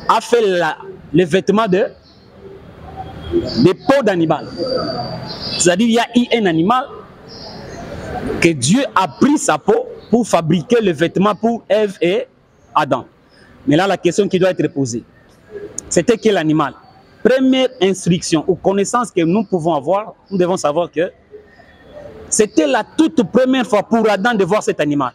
a fait les vêtements des peaux d'animal. C'est-à-dire il y a eu un animal que Dieu a pris sa peau pour fabriquer le vêtement pour Ève et Adam. Mais là, la question qui doit être posée, c'était quel animal? Première instruction ou connaissance que nous pouvons avoir, nous devons savoir que c'était la toute première fois pour Adam de voir cet animal.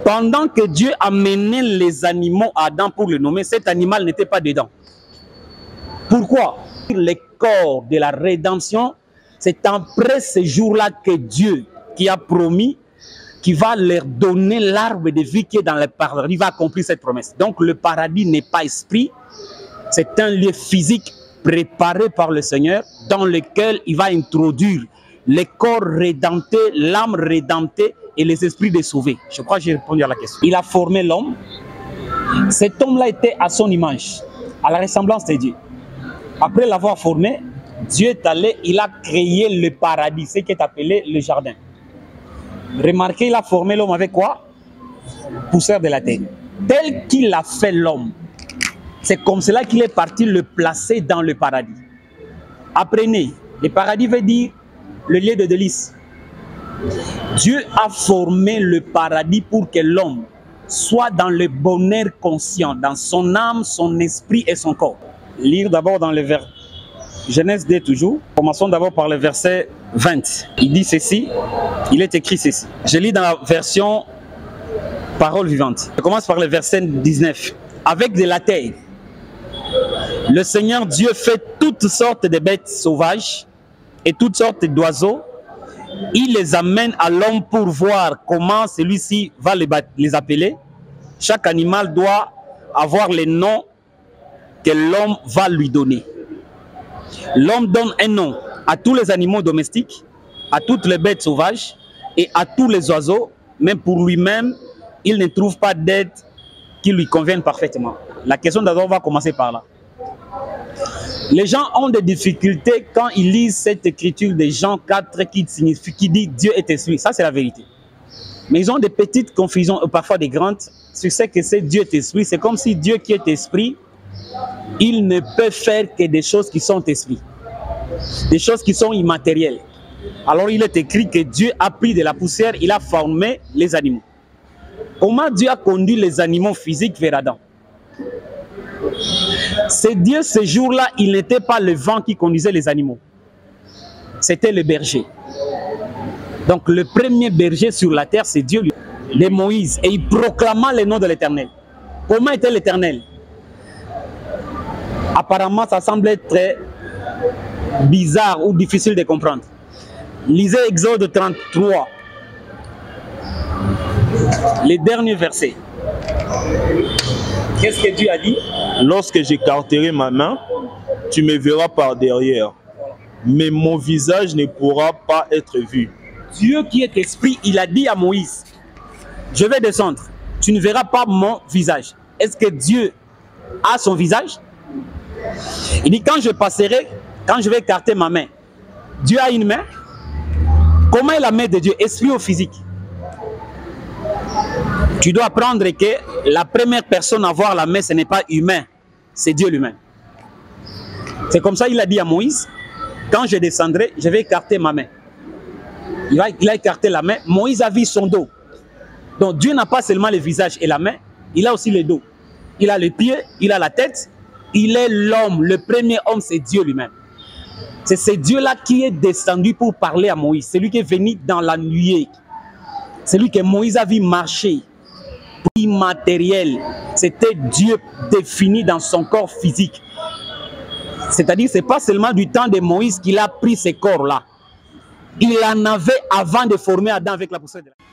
Pendant que Dieu a mené les animaux à Adam pour le nommer, cet animal n'était pas dedans. Pourquoi? Le corps de la rédemption, c'est après ce jour-là que Dieu, qui a promis, qui va leur donner l'arbre de vie qui est dans le paradis, va accomplir cette promesse. Donc le paradis n'est pas esprit, c'est un lieu physique préparé par le Seigneur dans lequel il va introduire les corps rédemptés, l'âme rédemptée et les esprits des sauvés. Je crois que j'ai répondu à la question. Il a formé l'homme. Cet homme-là était à son image, à la ressemblance de Dieu. Après l'avoir formé, Dieu est allé, il a créé le paradis, ce qui est appelé le jardin. Remarquez, il a formé l'homme avec quoi? Poussière de la terre. Tel qu'il a fait l'homme, c'est comme cela qu'il est parti le placer dans le paradis. Apprenez, le paradis veut dire le lieu de délices. Dieu a formé le paradis pour que l'homme soit dans le bonheur conscient, dans son âme, son esprit et son corps. Lire d'abord dans le vers Genèse 2 toujours. Commençons d'abord par le verset 20. Il dit ceci, il est écrit ceci. Je lis dans la version Parole vivante. Je commence par le verset 19. Avec de la terre, le Seigneur Dieu fait toutes sortes de bêtes sauvages et toutes sortes d'oiseaux. Il les amène à l'homme pour voir comment celui-ci va les appeler. Chaque animal doit avoir les noms que l'homme va lui donner. L'homme donne un nom à tous les animaux domestiques, à toutes les bêtes sauvages et à tous les oiseaux. Même pour lui-même, il ne trouve pas d'aide qui lui convienne parfaitement. La question d'abord va commencer par là. Les gens ont des difficultés quand ils lisent cette écriture de Jean 4 qui dit Dieu est esprit. Ça, c'est la vérité. Mais ils ont des petites confusions, parfois des grandes, sur ce que c'est Dieu est esprit. C'est comme si Dieu qui est esprit, il ne peut faire que des choses qui sont esprit, des choses qui sont immatérielles. Alors il est écrit que Dieu a pris de la poussière, il a formé les animaux. Comment Dieu a conduit les animaux physiques vers Adam? C'est Dieu, ce jour-là, il n'était pas le vent qui conduisait les animaux. C'était le berger. Donc le premier berger sur la terre, c'est Dieu, le Moïse. Et il proclama le nom de l'Éternel. Comment était l'Éternel? Apparemment, ça semble être très bizarre ou difficile de comprendre. Lisez Exode 33, les derniers versets. Qu'est-ce que Dieu a dit? Lorsque j'écarterai ma main, tu me verras par derrière, mais mon visage ne pourra pas être vu. Dieu qui est esprit, il a dit à Moïse, je vais descendre, tu ne verras pas mon visage. Est-ce que Dieu a son visage? Il dit, quand je passerai, quand je vais écarter ma main, Dieu a une main? Comment est la main de Dieu? Esprit ou physique? Tu dois apprendre que la première personne à voir la main, ce n'est pas humain, c'est Dieu lui-même. C'est comme ça qu'il a dit à Moïse, quand je descendrai, je vais écarter ma main. Il a écarté la main, Moïse a vu son dos. Donc Dieu n'a pas seulement le visage et la main, il a aussi le dos. Il a les pieds, il a la tête, il est l'homme. Le premier homme, c'est Dieu lui-même. C'est ce Dieu-là qui est descendu pour parler à Moïse. C'est lui qui est venu dans la nuée. C'est lui que Moïse a vu marcher. Immatériel. C'était Dieu défini dans son corps physique. C'est-à-dire, ce n'est pas seulement du temps de Moïse qu'il a pris ce corps-là. Il en avait avant de former Adam avec la poussière de la terre.